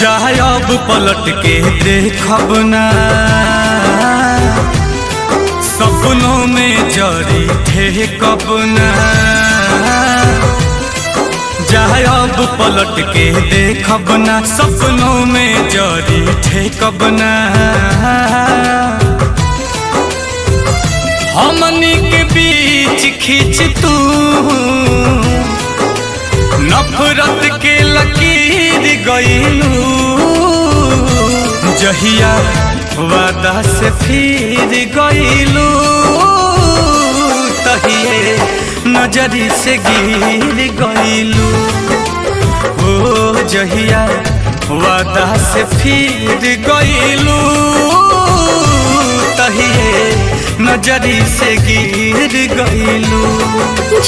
चाहे अब पलट के देखब ना, सपनों में जरी ठेकब ना। चाहे अब पलट के देखब ना, सपनों में जरी ठेकब ना। हमनी के बीच खींच तू नफरत के लकीर गइलू, जहिया वादा से फिर गइलू, तहिए नजरी से गिर गइलू। ओ जहिया वादा से फिर गइलू, तहिए नजरी से गिर गइलू।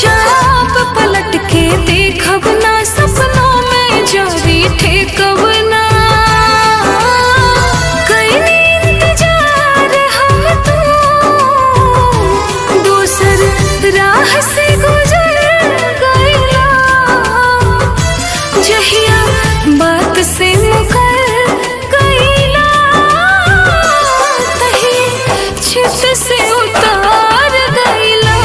जब पलट के देखब ना, सपनों में जरी ठेकब ना। कइनी इंतजार हम तो दूसर राह से गुजर गइला, जहिया बात से मुकर गइला, तही चित से उतार गइला,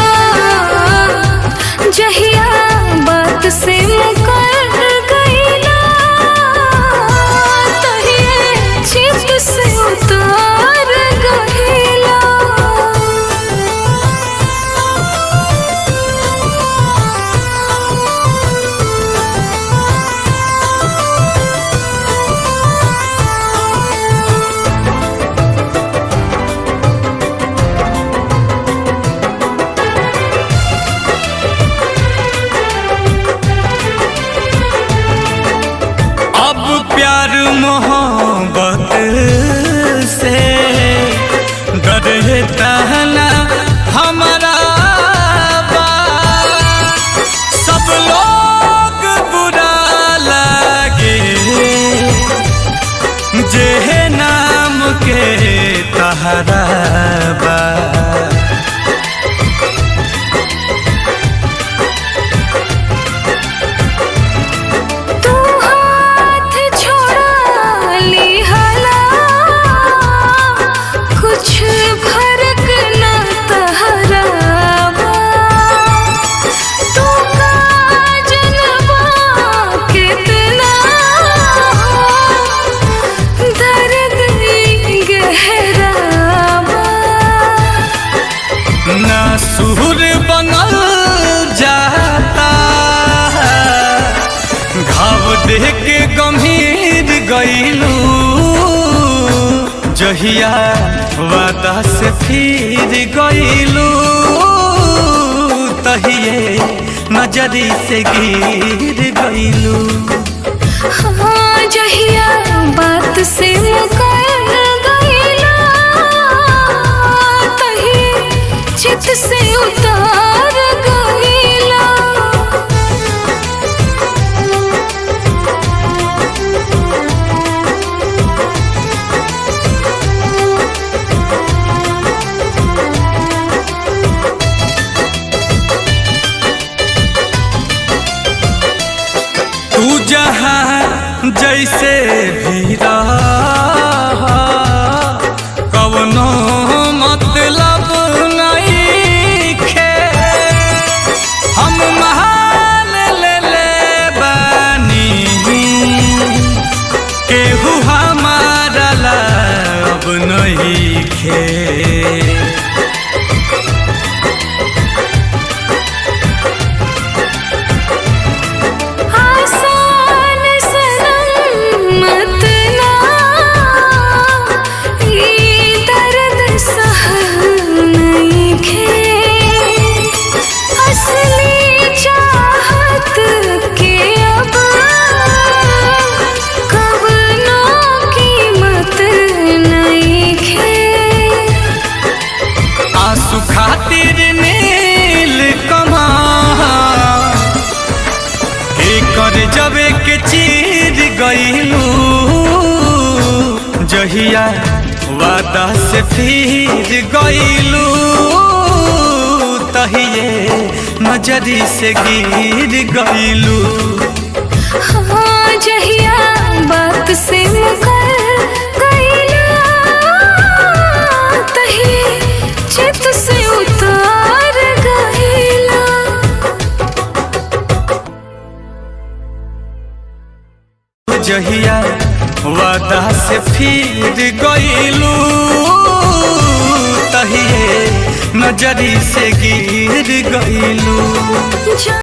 जहिया बात से मुकर गइला, तही चित से उतार गइला। प्यार मोहब्बत से डरता ना हमारा बा, सब लोग बुरा लगे जे नाम के तहरा बा। सुर बनल जाता, घाव देख के गंभीर गइलू, जहिया वादा से फिर गइलू, तहिए नजरी से गिर गइलू। हाँ जहिया बात से मुकर गइला, तही चित से उतार गइला। तू जहाँ जैसे भी रह, कवनो मतलब नहीं खे, हम महाल ले बानी, केहू हमारा लब नहीं खे। खातिर नील कमां के कर जबे के चीर गइलू, जहिया वादा से फिर गइलू, तहिए नजरी से गिर गइलू। हाँ जहिया बात से जहिया वादा से फिर गईलू तहिए नजरी से गिर गईलू।